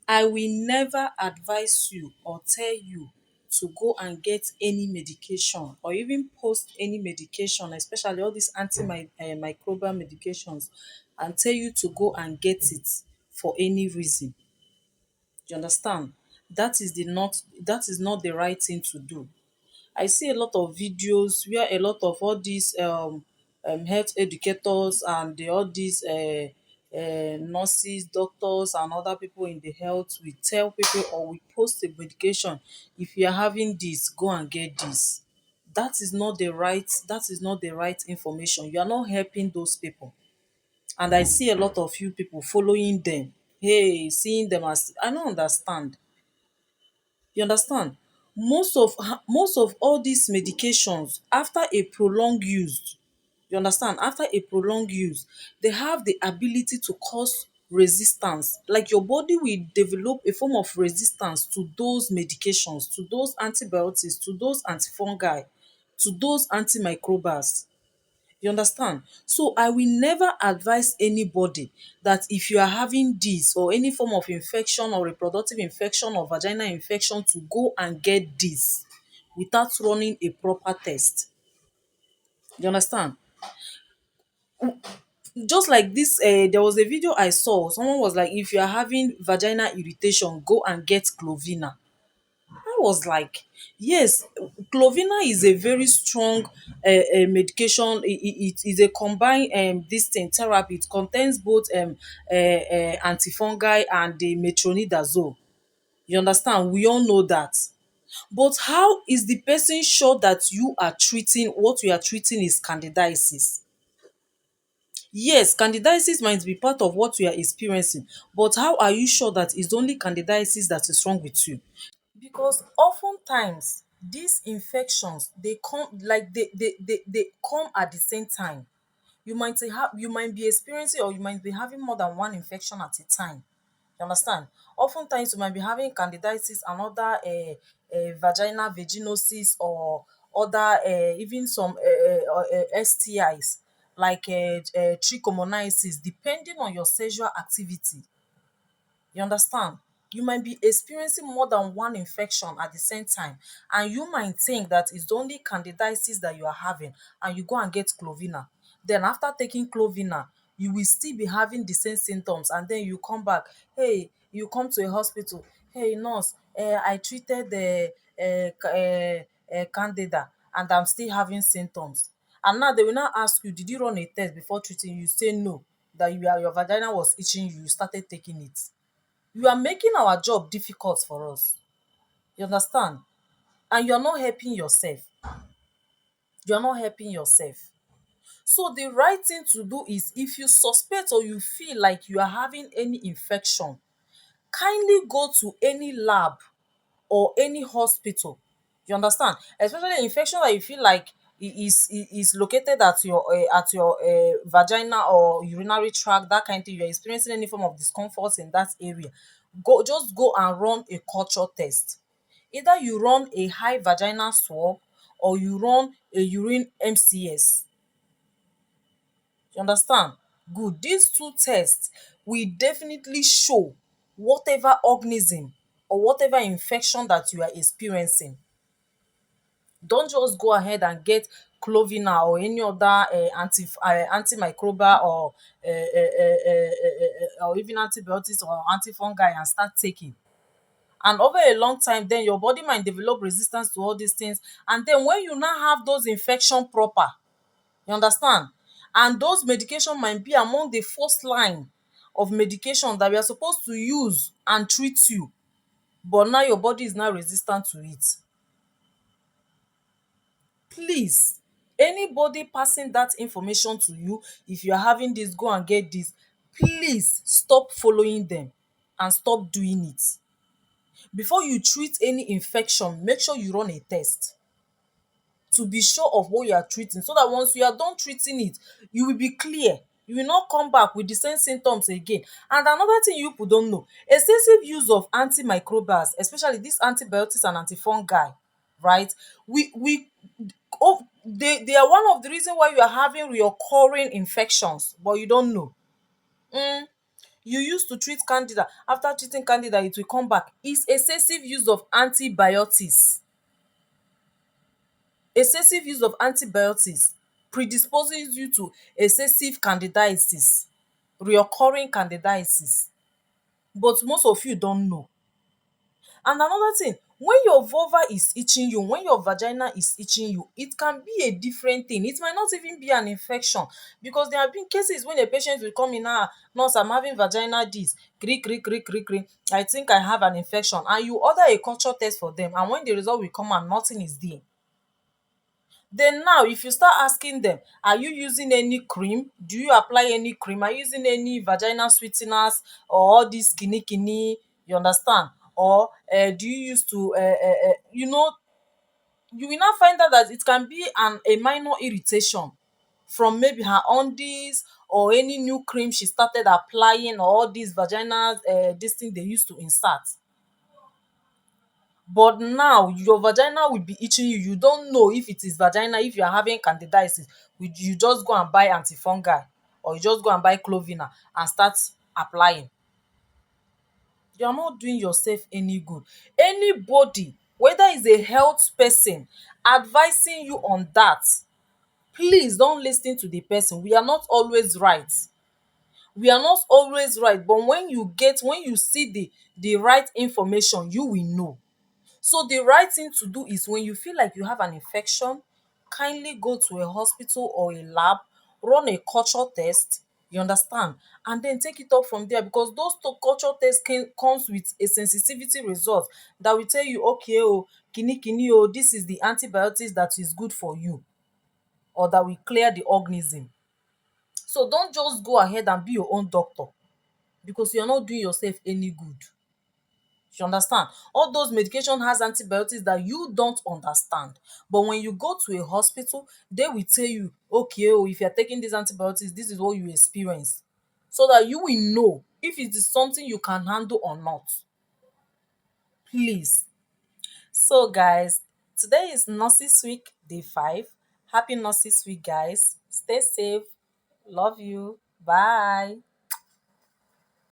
I will never advise you or tell you to go and get any medication or even post any medication, especially all these antimicrobial medications, and tell you to go and get it for any reason. You understand? That is not the right thing to do. I see a lot of videos where a lot of all these health educators and all these nurses, doctors, and other people in the health will tell people or will post a medication. If you are having this, go and get this. That is not the right information. You are not helping those people. And I see a lot of you people following them. Hey, seeing them as I don't understand. You understand? Most of all these medications, after a prolonged use, you understand, after a prolonged use, they have the ability to cause resistance. Like your body will develop a form of resistance to those medications, to those antibiotics, to those antifungi, to those antimicrobials. You understand? So I will never advise anybody that if you are having this or any form of infection or reproductive infection or vaginal infection to go and get this without running a proper test. You understand? Just like this, there was a video I saw. Someone was like, if you are having vaginal irritation, go and get Clovina. I was like, yes, Clovina is a very strong medication. It is a combined this thing therapy. It contains both antifungi and the metronidazole. You understand? We all know that. But how is the person sure that you are treating what you are treating is candidiasis? Yes, candidiasis might be part of what you are experiencing, but how are you sure that it's only candidiasis that is wrong with you? Because oftentimes these infections they come like they come at the same time. You might be experiencing or you might be having more than one infection at a time. You understand? Oftentimes you might be having candidiasis and other vaginal vaginosis or other even some STIs like trichomoniasis depending on your sexual activity. You understand? You might be experiencing more than one infection at the same time, and you might think that it's only candidiasis that you are having, and you go and get Clovina. Then, after taking Clovina, you will still be having the same symptoms, and then you come back. Hey, you come to a hospital. Hey, nurse, I treated the candida, and I'm still having symptoms. And now they will now ask you, did you run a test before treating? You say no, that your vagina was itching you. You started taking it. You are making our job difficult for us. You understand? And you're not helping yourself. You're not helping yourself. So the right thing to do is if you suspect or you feel like you are having any infection, kindly go to any lab or any hospital. You understand? Especially infection that you feel like is located at your vagina or urinary tract, that kind of thing. You're experiencing any form of discomfort in that area. Just go and run a culture test. Either you run a high vaginal swab or you run a urine MCS. You understand? Good. These two tests will definitely show whatever organism or whatever infection that you are experiencing. Don't just go ahead and get Clovina or any other antimicrobial or even antibiotics or antifungi and start taking. And over a long time, then your body might develop resistance to all these things. And then when you now have those infection proper, you understand? And those medication might be among the first line of medication that we are supposed to use and treat you. But now your body is now resistant to it. Please, anybody passing that information to you, if you are having this, go and get this. Please stop following them and stop doing it. Before you treat any infection, make sure you run a test to be sure of what you are treating, so that once you are done treating it, you will be clear. You will not come back with the same symptoms again. And another thing you people don't know, excessive use of antimicrobials, especially these antibiotics and antifungi, right? We they are one of the reasons why you are having recurring infections, but you don't know. you use to treat candida, after treating candida it will come back. Is excessive use of antibiotics. Excessive use of antibiotics predisposes you to excessive candidiasis, reoccurring candidiasis, but most of you don't know. And another thing, when your vulva is itching you, when your vagina is itching you, it can be a different thing. It might not even be an infection, because there have been cases when a patient will come in, nurse, I'm having vagina this, kri kri kri kri kri, I think I have an infection, and you order a culture test for them, and when the result will come and nothing is there. Then now, if you start asking them, are you using any cream? Do you apply any cream? Are you using any vaginal sweeteners or all this kini kini? You understand? Or do you use to, you will now find out that it can be a minor irritation from maybe her undies or any new cream she started applying, or all these vaginal this thing they used to insert. But now your vagina will be itching you, you don't know if it is vagina, if you are having candidiasis, you just go and buy antifungal, or you just go and buy clovinal and start applying. You are not doing yourself any good. Anybody, whether is a health person, advising you on that, please don't listen to the person. We are not always right. We are not always right, but when you see the right information, you will know. So the right thing to do is, when you feel like you have an infection, kindly go to a hospital or a lab, run a culture test, you understand, and then take it up from there, because those culture tests comes with a sensitivity result that will tell you, okay, oh, kini kini, oh, this is the antibiotics that is good for you, or that will clear the organism. So don't just go ahead and be your own doctor, because you're not doing yourself any good. You understand? All those medication has antibiotics that you don't understand. But when you go to a hospital, they will tell you, okay, oh, if you're taking these antibiotics, this is what you experience. So that you will know if it is something you can handle or not. Please. So, guys, today is Nurses Week, day 5. Happy Nurses Week, guys. Stay safe. Love you. Bye.